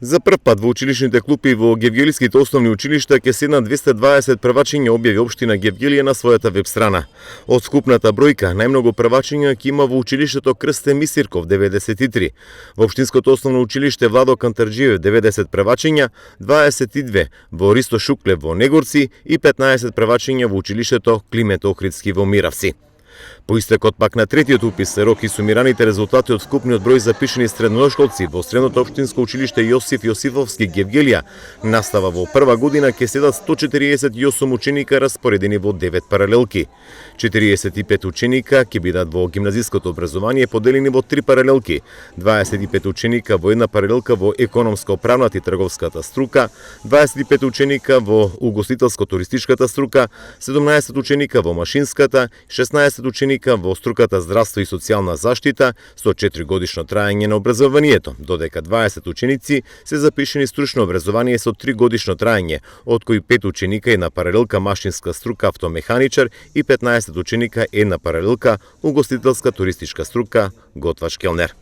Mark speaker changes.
Speaker 1: За прв пат во училишните клупи во гевгелиските основни училишта ќе седнат 220 првачиња, објави општина Гевгелие на својата веб страна. Од скупната бројка, најмногу првачиња ќе има во училиштето Крсте Мисирков 93, во општинското основно училиште Владо Кантарџиев 90 првачиња, 22 во Ристо Шуклев во Негорци и 15 првачиња во училиштето Климент Охридски во Миравци. По истекот пак на третиот упис рок и сумираните резултати од вкупниот број запишани средношколци во Средното општинско училиште Јосиф Јосифовски Гевгелија настава во прва година ќе седат 148 ученика распоредени во 9 паралелки. 45 ученика ќе бидат во гимназиското образование поделени во 3 паралелки, 25 ученика во една паралелка во економско-правната и трговската струка, 25 ученика во угостителско-туристичката струка, 17 ученика во машинската, 16 ученика во струката здравство и социјална заштита со 4 годишно траење на образованието, додека 20 ученици се запишени стручно образование со 3 годишно траење, од кои 5 ученика е на паралелка машинска струка автомеханичар и 15 ученика е на паралелка угостителска туристичка струка готвач келнер.